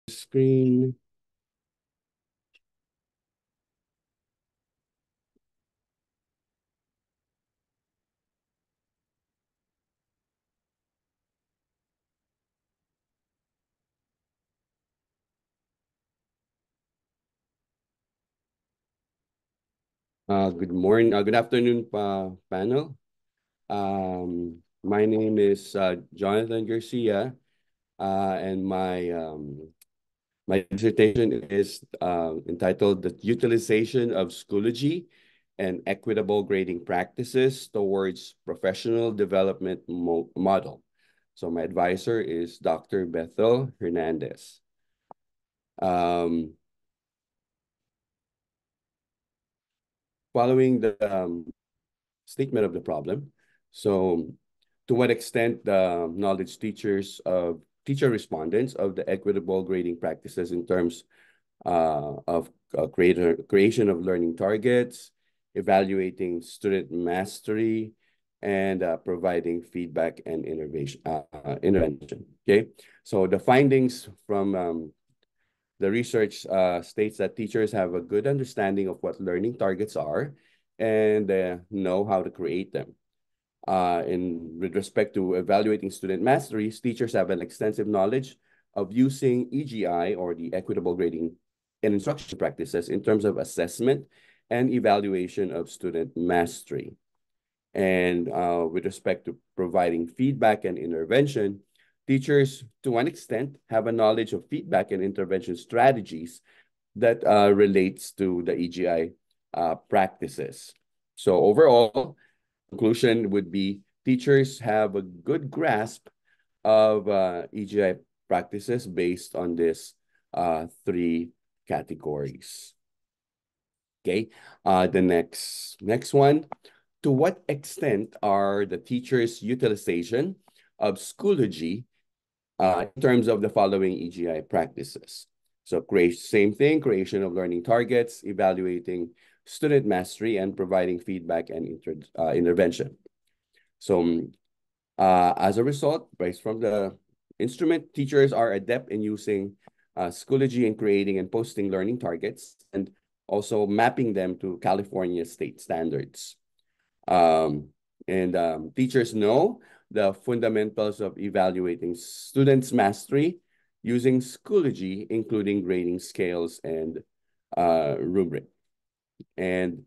screen. Good morning, good afternoon, panel. My name is Jonathan Garcia, and my dissertation is entitled "The Utilization of Schoology and Equitable Grading Practices Towards Professional Development Model." So my advisor is Dr. Bethel Hernandez. Following the statement of the problem. So to what extent the knowledge teacher respondents of the equitable grading practices in terms of creation of learning targets, evaluating student mastery, and providing feedback and intervention. Okay, so the findings from the research states that teachers have a good understanding of what learning targets are and know how to create them. With respect to evaluating student masteries, teachers have an extensive knowledge of using EGI, or the equitable grading and instruction practices, in terms of assessment and evaluation of student mastery. And with respect to providing feedback and intervention, teachers, to one extent, have a knowledge of feedback and intervention strategies that relates to the EGI practices. So overall, conclusion would be teachers have a good grasp of EGI practices based on this three categories. Okay, the next one. To what extent are the teachers' utilization of Schoology in terms of the following EGI practices? So same thing, creation of learning targets, evaluating student mastery, and providing feedback and intervention. So as a result, based from the instrument, teachers are adept in using Schoology in creating and posting learning targets and also mapping them to California state standards. Teachers know the fundamentals of evaluating students' mastery using Schoology, including grading scales and rubric. And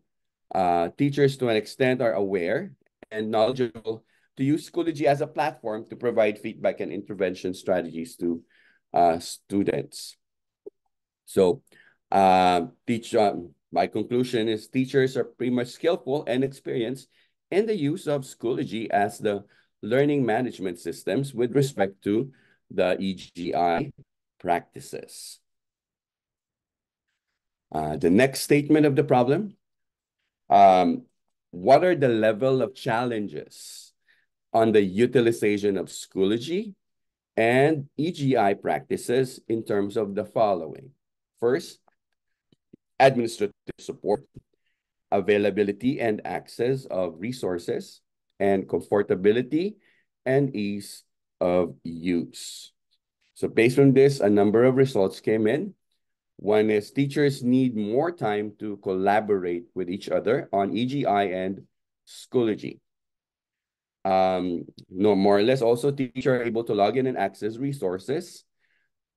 teachers, to an extent, are aware and knowledgeable to use Schoology as a platform to provide feedback and intervention strategies to students. So my conclusion is teachers are pretty much skillful and experienced in the use of Schoology as the learning management systems with respect to the EGI practices. The next statement of the problem. What are the level of challenges on the utilization of Schoology and EGI practices in terms of the following? First, administrative support, availability and access of resources, and comfortability and ease of use. So based on this, a number of results came in. One is teachers need more time to collaborate with each other on EGI and Schoology. No, more or less, also teachers are able to log in and access resources.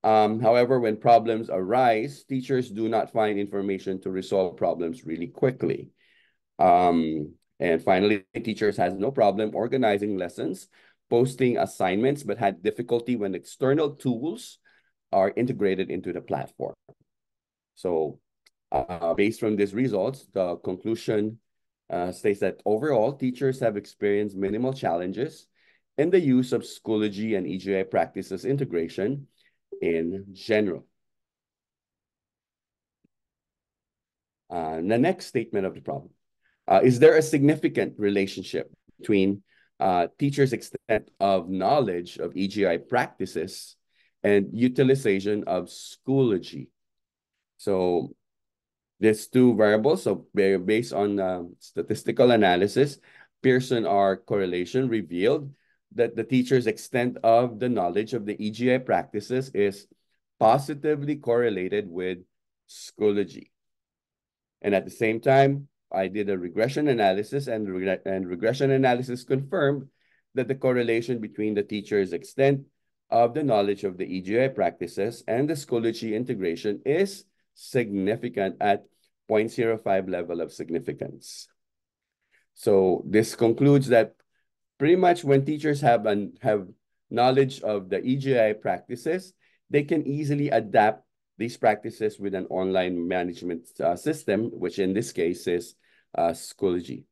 However, when problems arise, teachers do not find information to resolve problems really quickly. And finally, teachers has no problem organizing lessons, posting assignments, but had difficulty when external tools are integrated into the platform. So based on these results, the conclusion states that overall, teachers have experienced minimal challenges in the use of Schoology and EGI practices integration in general. The next statement of the problem. Is there a significant relationship between teachers' extent of knowledge of EGI practices and utilization of Schoology? So these two variables, so based on statistical analysis, Pearson R correlation revealed that the teacher's extent of the knowledge of the EGI practices is positively correlated with Schoology. And at the same time, I did a regression analysis, and regression analysis confirmed that the correlation between the teacher's extent of the knowledge of the EGI practices and the Schoology integration is significant at 0.05 level of significance. So this concludes that pretty much when teachers have knowledge of the EGI practices, they can easily adapt these practices with an online management system, which in this case is Schoology.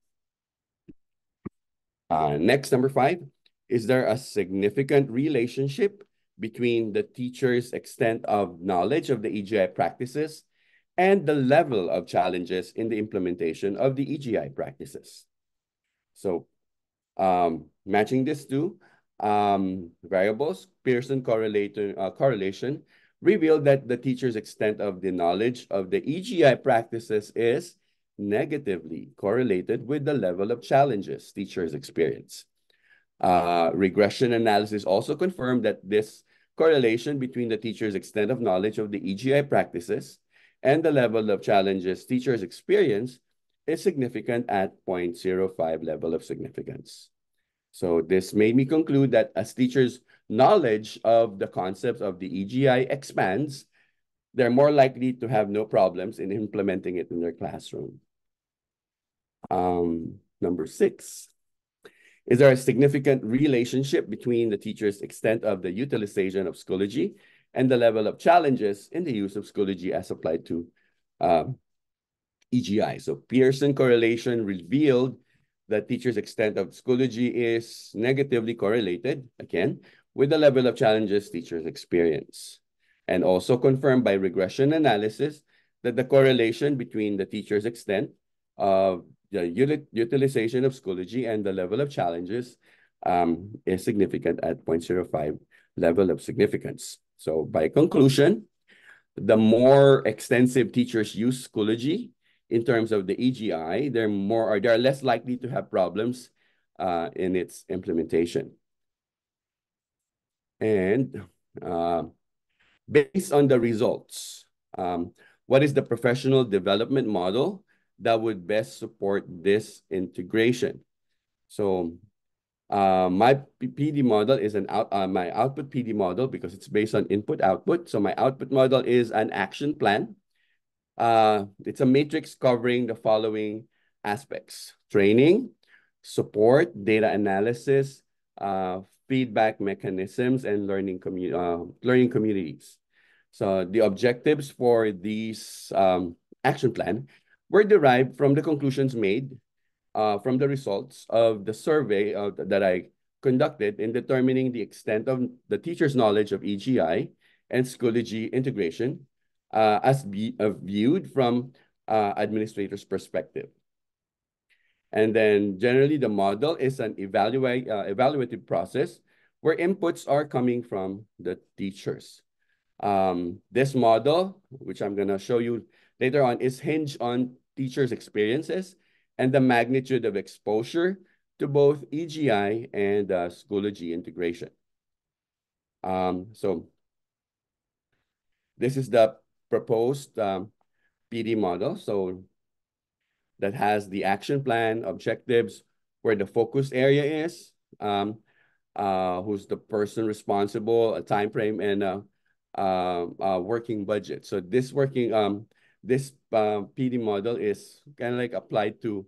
Next, number 5, is there a significant relationship between the teacher's extent of knowledge of the EGI practices and the level of challenges in the implementation of the EGI practices? So matching these two variables, Pearson correlation revealed that the teacher's extent of the knowledge of the EGI practices is negatively correlated with the level of challenges teachers experience. Regression analysis also confirmed that this correlation between the teacher's extent of knowledge of the EGI practices and the level of challenges teachers experience is significant at 0.05 level of significance. So this made me conclude that as teachers' knowledge of the concepts of the EGI expands, they're more likely to have no problems in implementing it in their classroom. Number 6, is there a significant relationship between the teacher's extent of the utilization of Schoology and the level of challenges in the use of Schoology as applied to EGI? So Pearson correlation revealed that teachers' extent of Schoology is negatively correlated, again, with the level of challenges teachers experience. And also confirmed by regression analysis that the correlation between the teacher's extent of the utilization of Schoology and the level of challenges is significant at 0.05 level of significance. So by conclusion, the more extensive teachers use Schoology in terms of the EGI, they're less likely to have problems in its implementation. And based on the results, what is the professional development model that would best support this integration? So my PD model is my output PD model because it's based on input output. So my output model is an action plan. It's a matrix covering the following aspects: training, support, data analysis, feedback mechanisms, and learning communities. So the objectives for these action plan were derived from the conclusions made from the results of the survey that I conducted in determining the extent of the teacher's knowledge of EGI and Schoology integration as viewed from administrator's perspective. And then generally the model is an evaluative process where inputs are coming from the teachers. This model, which I'm gonna show you later on, is hinged on teachers' experiences and the magnitude of exposure to both EGI and Schoology integration. So this is the proposed PD model. So that has the action plan, objectives, where the focus area is, who's the person responsible, a time frame, and a working budget. So this PD model is kind of like applied to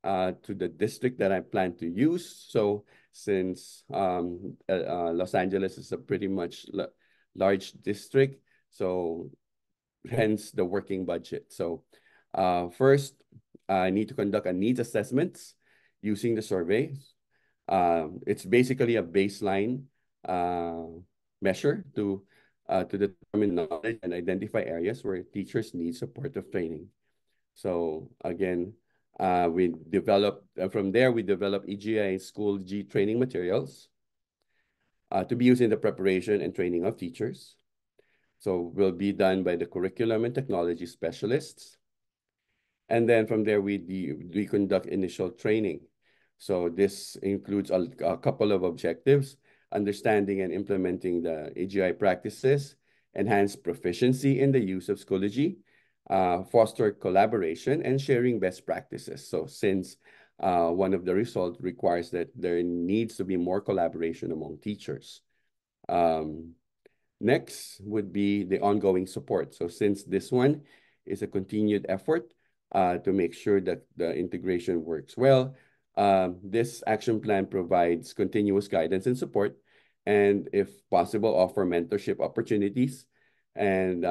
the district that I plan to use. So since Los Angeles is a pretty much large district, so hence the working budget. So first, I need to conduct a needs assessments using the survey. It's basically a baseline measure to determine knowledge and identify areas where teachers need supportive training. So again, we develop from there. We develop EGI and Schoology training materials to be used in the preparation and training of teachers. So will be done by the curriculum and technology specialists. And then from there, we conduct initial training. So this includes a couple of objectives: understanding and implementing the EGI practices, enhance proficiency in the use of Schoology, foster collaboration, and sharing best practices. So since one of the results requires that there needs to be more collaboration among teachers. Next would be the ongoing support. So since this one is a continued effort to make sure that the integration works well, this action plan provides continuous guidance and support, and if possible, offer mentorship opportunities and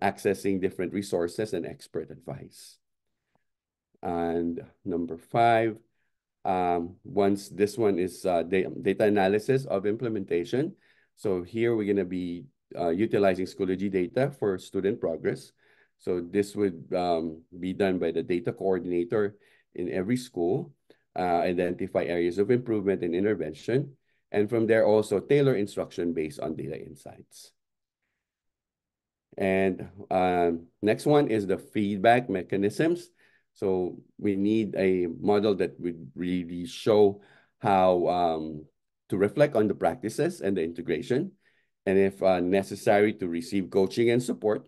accessing different resources and expert advice. And number 5, once this one is data analysis of implementation. So here we're going to be utilizing Schoology data for student progress. So this would be done by the data coordinator in every school, identify areas of improvement and intervention, and from there also tailor instruction based on data insights. And next one is the feedback mechanisms. So we need a model that would really show how to reflect on the practices and the integration, and if necessary, to receive coaching and support,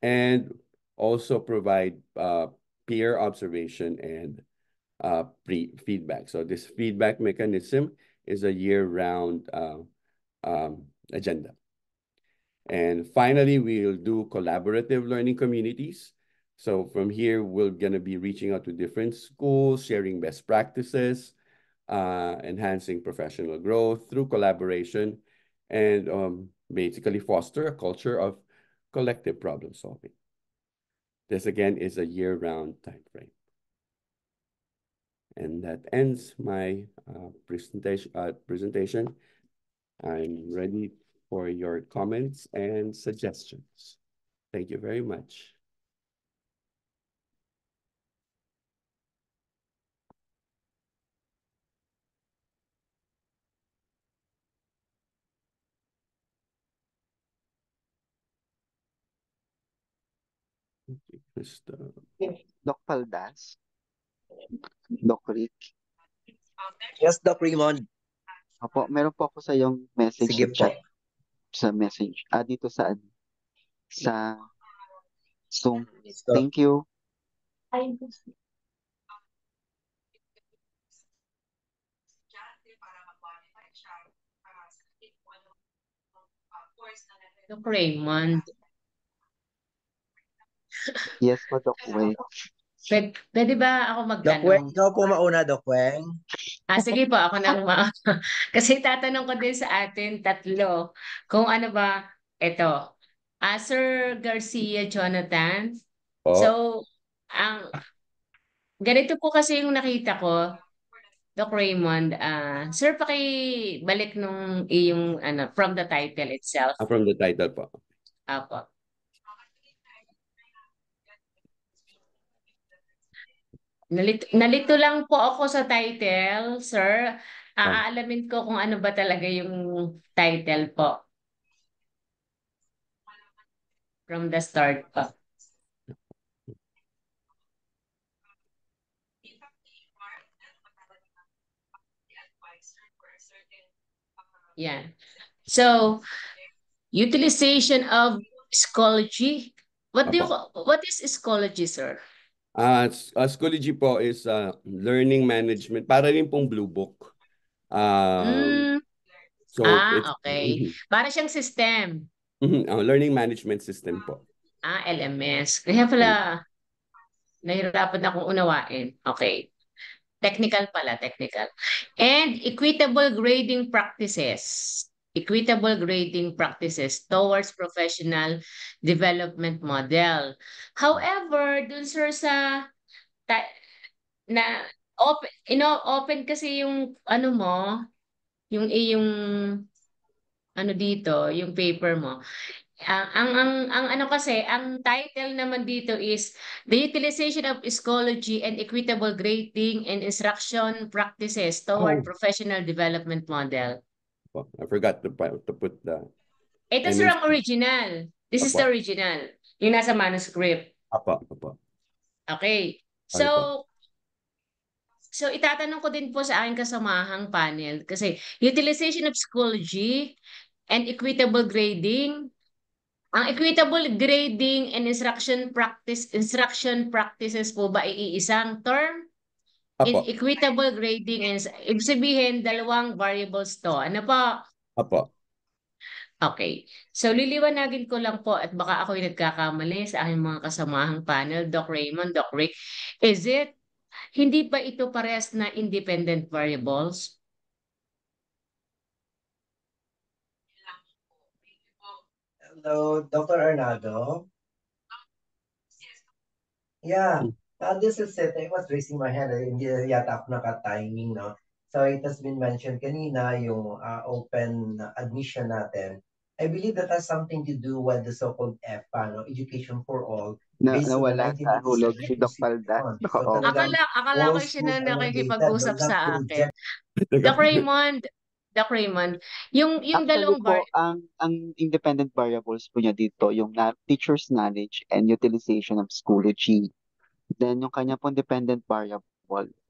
and also provide peer observation and feedback. So this feedback mechanism is a year-round agenda. And finally, we'll do collaborative learning communities. So from here, we're going to be reaching out to different schools, sharing best practices, enhancing professional growth through collaboration, and basically foster a culture of collective problem solving. This again is a year-round time frame. And that ends my presentation. I'm ready for your comments and suggestions. Thank you very much. Doc Paldas, Doc Rick. Yes, Doc Raymond. Apo, meron po ako sa yung message Sige sa po. chat, sa message. Dito sa Zoom. Thank you. Doc Raymond. Yes po, Doc Wei. Pwede ba ako Doc Weng, magtanong? ikaw po mauna, Doc Weng. Sige po, ako nang Kasi tatanong ko din sa atin tatlo kung ano ba ito. Sir Garcia Jonathan. So, ang ganito po kasi yung nakita ko, Doc Raymond. Sir, pakibalik nung iyong from the title itself. From the title po. Apo. Nalito lang po ako sa title, sir. Aalamin ko kung ano ba talaga yung title po. From the start po. Yan. So, utilization of Schoology. What is Schoology, sir? Schoology po is learning management. Para rin pong Blue Book. So it's, okay. Para siyang system. Learning management system po. LMS. Kaya pala, nahirapan akong unawain. Okay. Technical pala, technical. And equitable grading practices. Equitable grading practices towards professional development model. However, dun sir sa open kasi yung ano mo, yung ano dito, yung paper mo. Ang ano kasi, ang title naman dito is The Utilization of Schoology and Equitable Grading and Instruction Practices Toward Professional Development Model. I forgot to put the... Ito sir ang original. This is the original. Yung nasa manuscript. Apo. Okay. So itatanong ko din po sa aking kasamahang panel kasi utilization of Schoology and equitable grading Ang equitable grading and instruction practices po ba ay iisang term? Apo, Equitable grading and ibig sabihin dalawang variables to. Ano po? apo. Okay. So liliwanagin ko lang po at baka ako'y nagkakamali sa aking mga kasamahang panel, Doc Raymond, Doc Rick. Hindi ba ito parehas na independent variables? Hello, Dr. Arnado. Yeah, this is it. I was raising my hand. Hindi yata ako naka-timing, no? So it has been mentioned kanina yung open admission natin. I believe that has something to do with the so-called EFA, no? Education for All, based on the Nawala sa hulog 1987 si Doc Paldas. Constitution. So Oo. talagang Akala all ko siya schools na are mandated, no, nakikipag-usap not sa to akin. reject. Doc Raymond, Doc Raymond, yung Actually dalawang po, ang independent variables po niya dito, yung teacher's knowledge and utilization of Schoology. Then yung kanya pong dependent variable,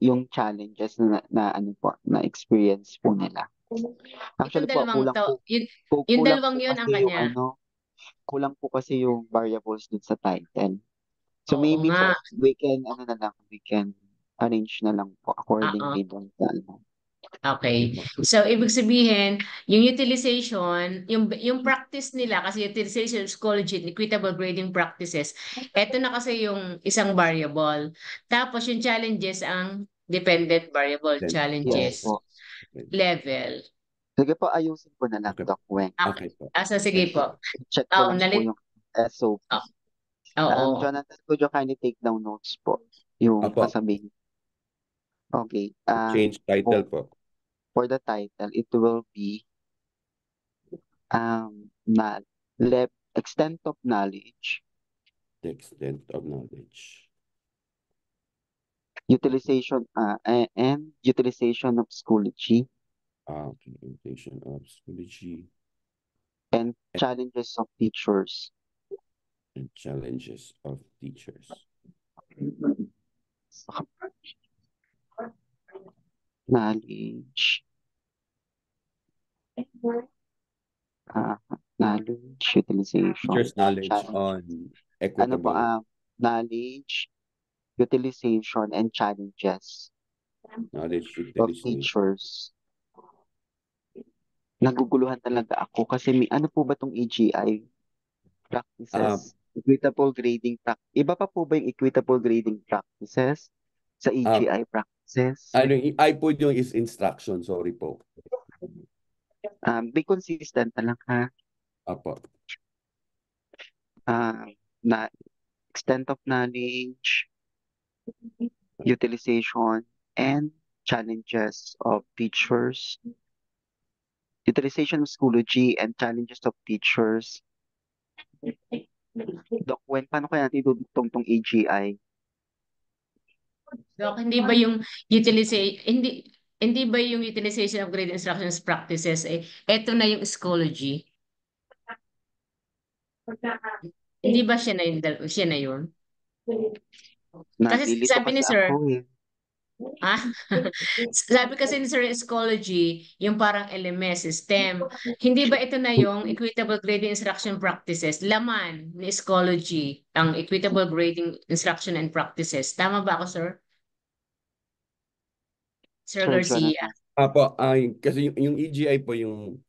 yung challenges na ano po, na experience po nila. Actually itong po, dalawang to, yung kulang dalawang po yun ang kasi yung kanya. kulang po kasi yung variables dun sa title. So Oo maybe nga. po, we can arrange na lang po accordingly dun sa ano. Okay. So, ibig sabihin, yung utilization, yung practice nila, kasi utilization, psychology, and equitable grading practices, eto na kasi yung isang variable. Tapos, yung challenges, ang dependent variable Then, Yes challenges po. level. Sige po, ayusin ko na lang, Okay. Doc Weng. Okay po. Sige Thank po. Check ko lang po Nalit. yung SOP. Oo. Jonathan, could you kindly take down notes po? Yung Apo. sasabihin. Okay. Change title po. For the title, it will be extent of knowledge, The extent of knowledge. utilization and utilization of Schoology, Implementation of Schoology and challenges of teachers. and challenges of teachers. Knowledge. Knowledge, utilization. Teachers' knowledge challenge. on Ano po, equitable knowledge, utilization, and challenges knowledge of utilization. teachers. Naguguluhan talaga ako kasi may ano po ba tong EGI practices? Equitable grading practice. Iba pa po ba yung equitable grading practices sa EGI practices? Ano, I po yung is instruction, sorry po. Be consistent na lang ha. Apo. Na extent of knowledge, utilization, and challenges of teachers. Utilization of Schoology and challenges of teachers. Doc, paano kaya natin idudugtong tong AGI? Doc, hindi ba yung utilization of grade instructions practices, eto na yung Schoology? Hindi ba siya na yun? Kasi Nalilito sabi ni kasi Sir, ako eh. sabi kasi ni Sir Schoology, yung parang LMS system. Hindi ba ito na yung equitable grading instruction practices? Laman ni Schoology, ang equitable grading instruction and practices. Tama ba ako, Sir? Sir Garcia. Jonathan. Apo, kasi yung EGI po yung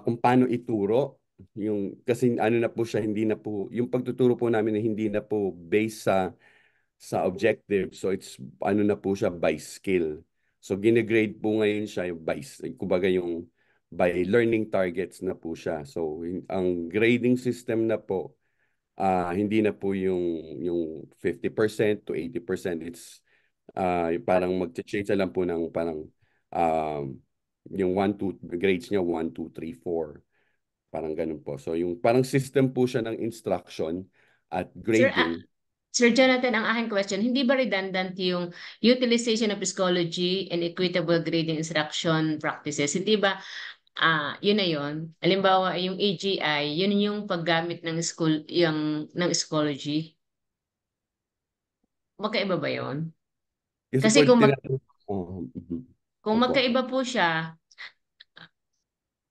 kung paano ituro, yung kasi ano na po siya, hindi na po yung pagtuturo po namin na hindi na po based sa objective. So it's ano na po siya by skill. So gine-grade po ngayon siya yung kumbaga yung by learning targets na po siya. So ang grading system na po hindi na po yung 50% to 80%. It's parang mag-change na lang po ng parang yung 1, 2 grades niya 1, 2, 3, 4. Parang ganun po. So yung parang system po siya ng instruction at grading. Sir Jonathan, ang aking question, hindi ba redundant yung utilization of Schoology and equitable grading instruction practices? Hindi ba yun na yun? Halimbawa, yung AGI, yun yung paggamit ng Schoology? Magkaiba ba yun? Kasi kung Mhm. kung Opo. magkaiba po siya,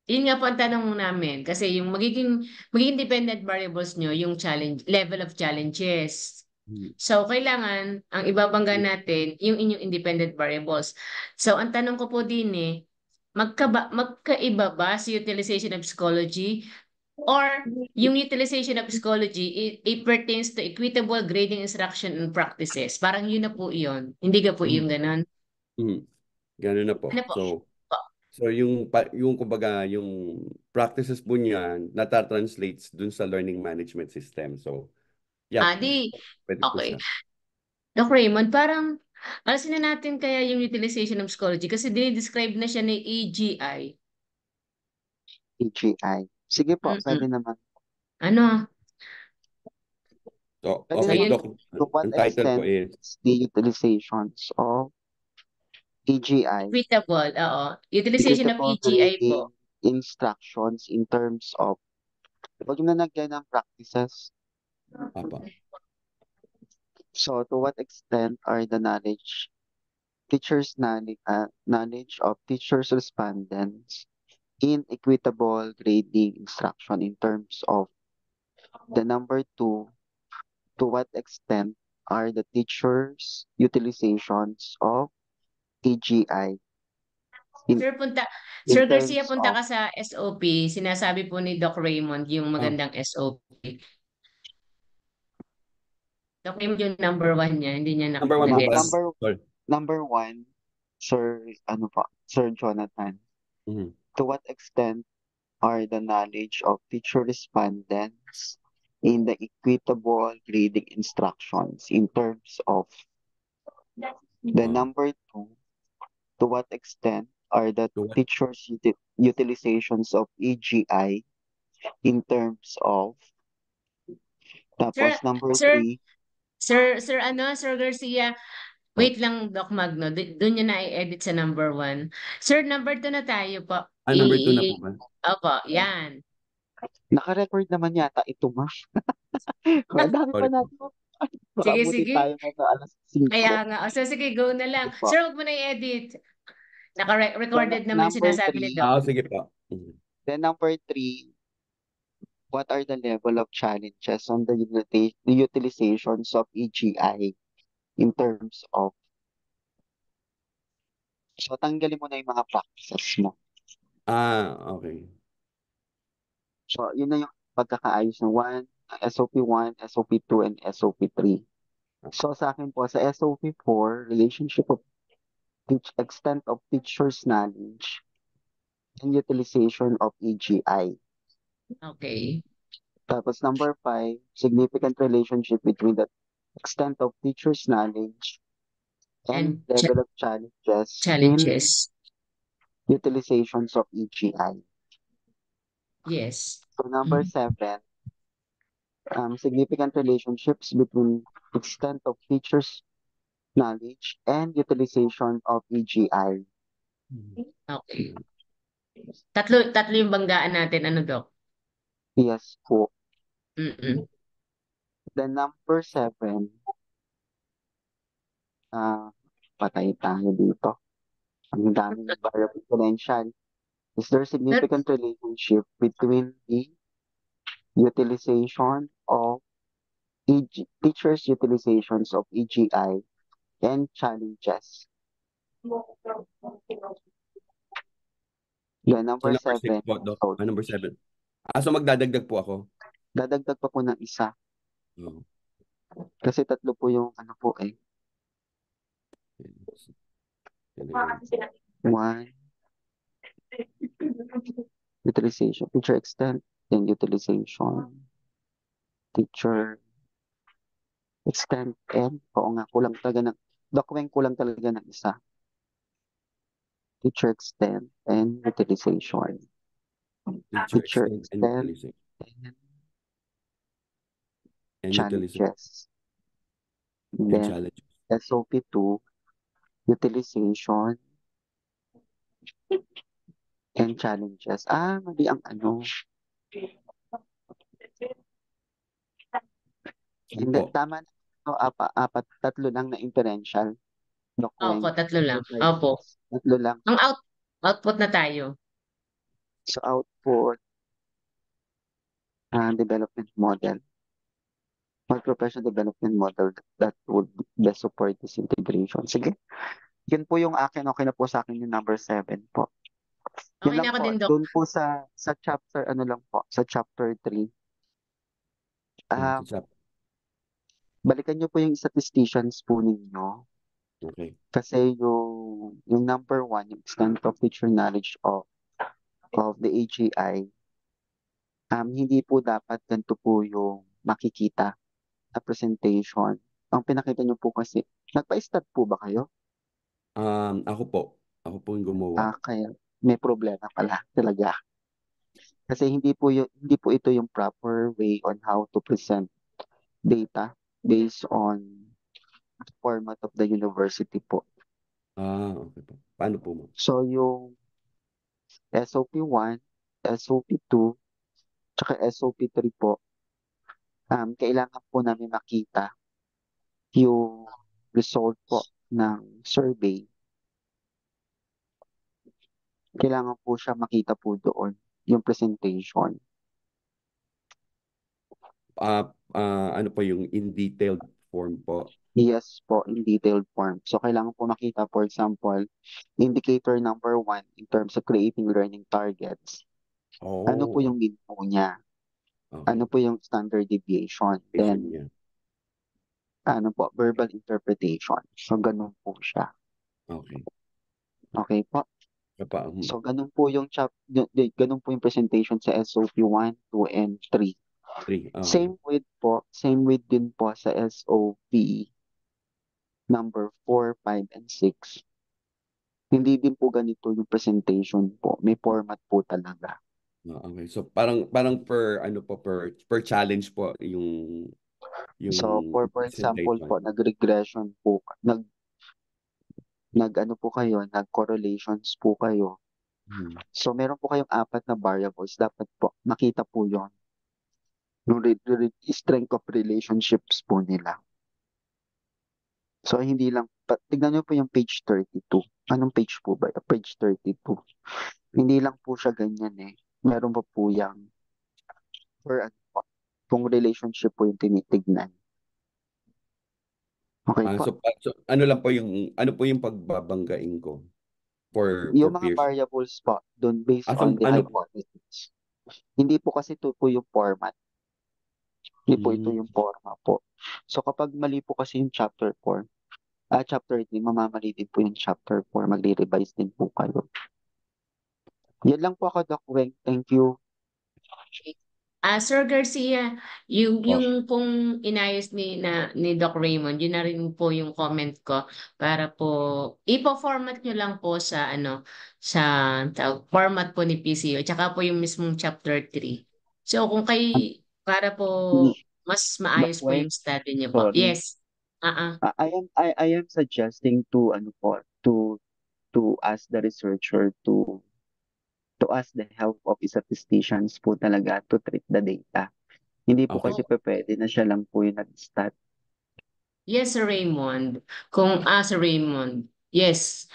yun nga po ang tanong namin. Kasi yung magiging dependent variables nyo, yung level of challenges. Mm. So, kailangan, ang ibabangga natin, yung inyong independent variables. So, ang tanong ko po din magkaiba ba sa utilization of psychology or yung utilization of psychology, it pertains to equitable grading instruction and practices. Parang yun na po yun. Hindi ka po yung ganon. Ganun na po. Ano po? So yung kumbaga yung practices po niyan nata-translates dun sa learning management system. So yeah, pwede po Okay. siya. Doc Raymond, parang alasin na natin kaya yung utilization of psychology kasi dinidescribe na siya ni AGI. AGI. Sige po, pwede naman. Ano? So, Pwede okay, naman Doc. to what Ang title po extent is the utilizations of AGI, Equitable, oo. Utilization of equitable AGI grading po. instructions in terms of, huwag na nagyan ng practices. Papa. So, to what extent are the knowledge of teachers' respondents in equitable grading instruction in terms of the number 2, to what extent are the teachers' utilizations of AGI in, Sir, in Sir Garcia, terms punta of ka sa SOP. Sinasabi po ni Doc Raymond yung magandang SOP. Doc Raymond yung number 1 niya, hindi niya Number 1 po ba? nag-gets. Sorry. number 1, Sir Jonathan, Mhm. to what extent are the knowledge of teacher respondents in the equitable grading instructions in terms of the number 2, to what extent are the To what- teachers utilizations of AGI in terms of, tapos number Sir, 3, Sir Garcia, wait lang, Doc Magno. Doon niya na i-edit sa number 1. Sir, number 2 na tayo po. number 2 na po ba? Opo, yan. naka-record naman yata ito, ma. Ang dami pa Sorry po. natin. Baka Sige, abutin sige. tayo na alas 5. Kaya nga. O, so, sige, go na lang. Sige po. Sir, huwag mo na i-edit. Naka-recorded So, naman number sinasabi ni 3, Doc. Sige po. Mhm. then number 3, what are the level of challenges on the utilizations of AGI in terms of, so tanggalin mo na yung mga practices mo. Okay. So, yun na yung pagkakaayos ng SOP 1, SOP 2, and SOP 3. So, sa akin po, sa SOP 4, relationship of extent of teacher's knowledge and utilization of AGI. Okay. Tapos number 5, significant relationship between the extent of teacher's knowledge and level of challenges in utilizations of AGI. Yes. So number 7, significant relationships between extent of teacher's knowledge and utilization of AGI. Okay. Tatlo yung banggaan natin, ano, Doc? Yes po. Mm-mm. Then number 7, patay tayo dito. Ang daming variable potential. Is there significant relationship between the utilization of teachers' utilizations of AGI and challenges? The number So, number 6 7, po, Doc. Number 7. So magdadagdag po ako. dadagdag pa po ng isa. Oh. Kasi 3 po yung ano po eh. 1, utilization, teacher extent, and utilization. Teacher extent, and, oo nga, kulang talaga ng, document kulang talaga ng isa. Teacher extent and utilization. Teacher extent and challenges. And Then, challenges. SOP 2, utilization and challenges. Mali ang ano. And then, tama na. So, tatlo lang na inferential. Opo, tatlo lang. Opo. Tatlo lang. Ang output na tayo. So output development model or professional development model that would best support this integration. Sige, yun po yung akin. Okay na po sa akin yung number 7 po. Yun Okay lang na ako po. din, Doc. Doon po sa chapter, ano lang po, sa chapter 3. Sa Um, chap- balikan nyo po yung statisticians po ninyo. Okay. Kasi yung number 1, yung extent of teacher knowledge of the AGI, hindi po dapat ganito po yung makikita na presentation. Ang pinakita nyo po kasi, nagpa-stat po ba kayo? Ako po. Ako po yung gumawa. Kaya may problema pala talaga. Kasi hindi po ito yung proper way on how to present data based on format of the university po. Okay po. Paano po, ma'am? So yung SOP 1, SOP 2, tsaka SOP 3 po, kailangan po namin makita yung result po ng survey. Kailangan po siya makita po doon, yung presentation. Ano po yung in detailed form po? Yes po, in detailed form. So, kailangan po makita, for example, indicator number 1 in terms of creating learning targets. Ano po Oh, yung mean po niya? okay. Ano po yung standard deviation? Vision Then, niya. ano po, verbal interpretation. So, ganun po siya. Okay. Okay po? So, ganun po yung ganun po yung presentation sa SOP 1, 2, and 3. 3. Same with din po sa SOP number 4, 5, and 6. Hindi din po ganito yung presentation po. May format po talaga. Okay. So parang per ano po per challenge po yung So, for example presentation. po, nag-regression po, nag-ano po kayo, nag-correlations po kayo. So, meron po kayong 4 na variables. Dapat po, makita po yon yung strength of relationships po nila. So, hindi lang, tignan nyo po yung page 32. Anong page po ba? Page 32. Hindi lang po siya ganyan eh. Meron pa po yung for ano po, kung relationship po yung tinitignan. Okay po. So ano lang po ano po yung pagbabanggain ko for Yung mga peers? variables po, doon based So on the ano hypothesis. Hindi po kasi ito po yung format. Hindi po ito yung format po. So kapag mali po kasi yung chapter 4, chapter 3, mamamali din po yung chapter 4. Magre-revise din po kayo. Yan lang po ako, Doc Weng. Thank you. Sir Garcia, yung Po. pong inayos ni Doc Raymond, yun na rin po yung comment ko para po ipo-format nyo lang po sa format po ni PCO tsaka po yung mismong chapter 3. So kung para po mas Doc maayos po Weng, yung study niyo po. sorry. Yes. I am suggesting to ano po to ask the researcher to ask the help of statisticians po talaga to treat the data. Hindi po Okay. kasi pwede na siya lang po yung nag-stat. Yes, Sir Raymond. Sir Raymond. Yes.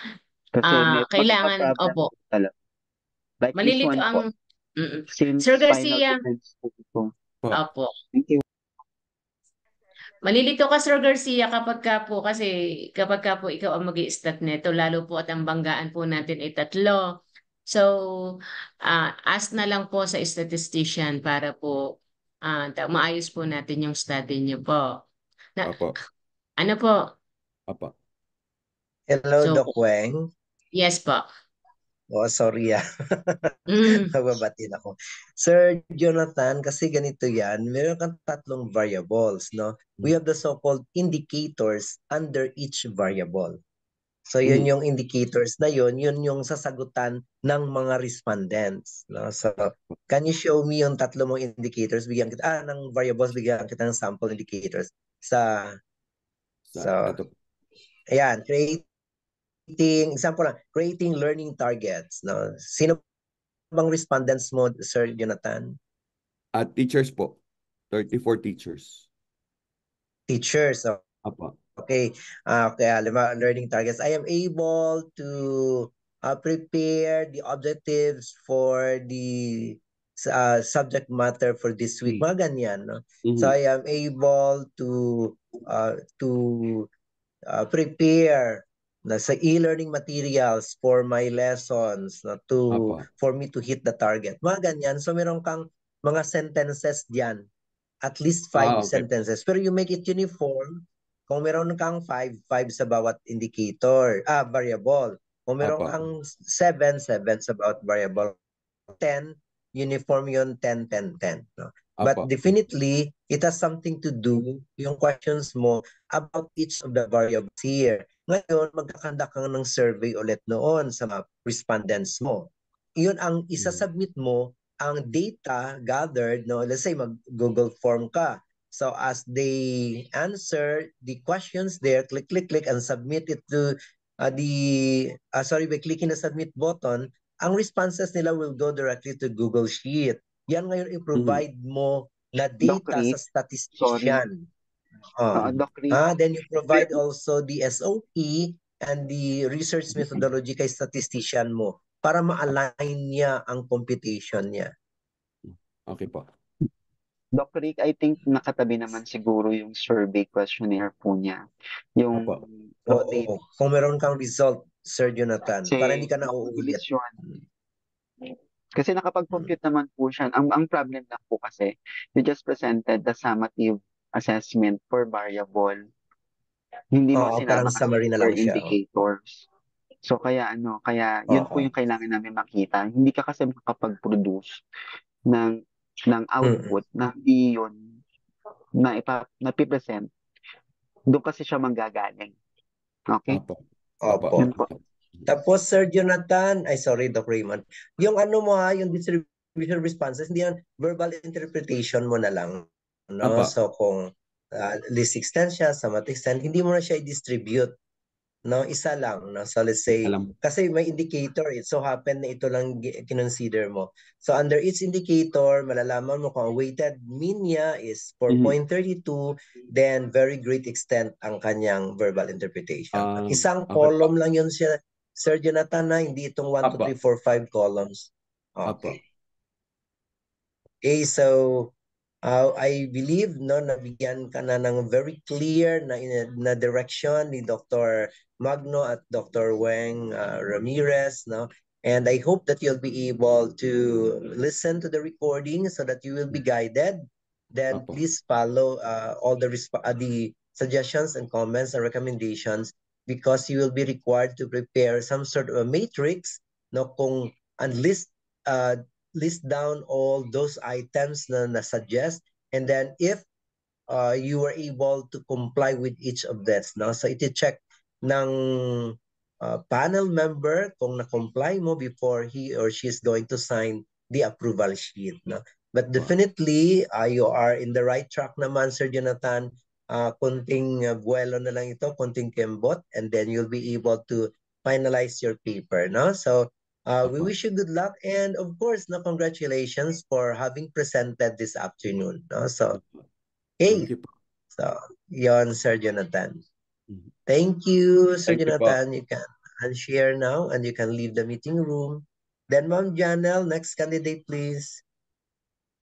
Kasi may Kailangan, magkaka-problem opo. po talaga. Like this Malilito one po, since Sir final Garcia, defense po ito. opo. Thank you. Malilito ka, Sir Garcia, kapag ka po ikaw ang mag-i-stat nito, lalo po at ang banggaan po natin ay 3. So, ask na lang po sa statistician para po maayos po natin yung study niyo po. Opo. Ano po? Opo. Hello, So, Doc Weng. yes po. Oh, sorry Mm. Nagbabatin ako. Sir Jonathan, kasi ganito yan, meron kang 3 variables, no? We have the so-called indicators under each variable. So yun yung indicators na yun yung sasagutan ng mga respondents, no? So can you show me yung 3 mong indicators? Bigyan kita ng variables, bigyan kita ng sample indicators sa Ito. ayan, example lang, creating learning targets, no? Sino bang respondents mo, Sir Jonathan? Teachers po. 34 teachers. Teachers. Opo. Okay. Learning targets. I am able to prepare the objectives for the subject matter for this week. Mga ganyan, no? So I am able to prepare na sa e-learning materials for my lessons na for me to hit the target. Mga ganyan. So meron kang mga sentences diyan. At least 5 sentences. Pero you make it uniform. Kung meron kang 5 sa bawat indicator, variable. Kung meron kang 7 sa bawat variable. 10, uniform yun, 10, 10, 10. No? But definitely, it has something to do, yung questions mo, about each of the variables here. Ngayon, magkakanda ka ng survey ulit noon sa mga respondents mo. Iyon ang isasubmit mo, ang data gathered, no? Let's say mag-Google form ka. So as they answer the questions there, click, and submit it to by clicking the submit button, ang responses nila will go directly to Google Sheet. Yan ngayon i-provide mo na data sa statistician. Then you provide also the SOP and the research methodology kay statistician mo para ma-align niya ang computation niya. Okay po. Doc Rick, I think nakatabi naman siguro yung survey questionnaire po niya. Yung Oo. Kung meron kang result, Sir Jonathan, para hindi ka na uulit. Kasi nakapag-compute naman po siya. Ang problem lang po kasi, you just presented the summative assessment for variable. Hindi mo parang sinama summary na per lang siya. indicators. So kaya yun po yung kailangan namin makita. Hindi ka kasi makapag-produce ng output na hindi yun na pipresent. Doon kasi siya manggagaling. Okay? Opo. Yun po. Tapos, Sir Jonathan, sorry, Doc Raymond, yung yung distribution responses, hindi yan, verbal interpretation mo na lang. No? So, kung list extent siya, summative extent, hindi mo na siya i-distribute. No? Isa lang. No? So, let's say, kasi may indicator, it so happen na ito lang kinonsider mo. So, under each indicator, malalaman mo kung weighted mean niya is 4.32, then very great extent ang kanyang verbal interpretation. Isang column lang yun siya, Sir Jonathan, na hindi itong 1, 2, 3, 4, 5 columns. Okay. Okay, so I believe nabigyan ka na ng very clear na direction ni Dr. Magno at Dr. Weng Ramirez, no? And I hope that you'll be able to listen to the recording so that you will be guided. Then please follow all the suggestions and comments and recommendations, because you will be required to prepare some sort of a matrix, no, and list down all those items na suggest, and then if you were able to comply with each of this, no, so iti-check ng panel member kung na-comply mo before he or she is going to sign the approval sheet, no. But definitely you are in the right track naman, Sir Jonathan. Konting buwelo na lang ito, konting kembot, and then you'll be able to finalize your paper, no? So we wish you good luck, and of course, congratulations for having presented this afternoon, no? So, hey, so yon, Sir Jonathan. Thank you, Sir Jonathan. You can unshare now, and you can leave the meeting room. Then, Ma'am Janelle, next candidate, please.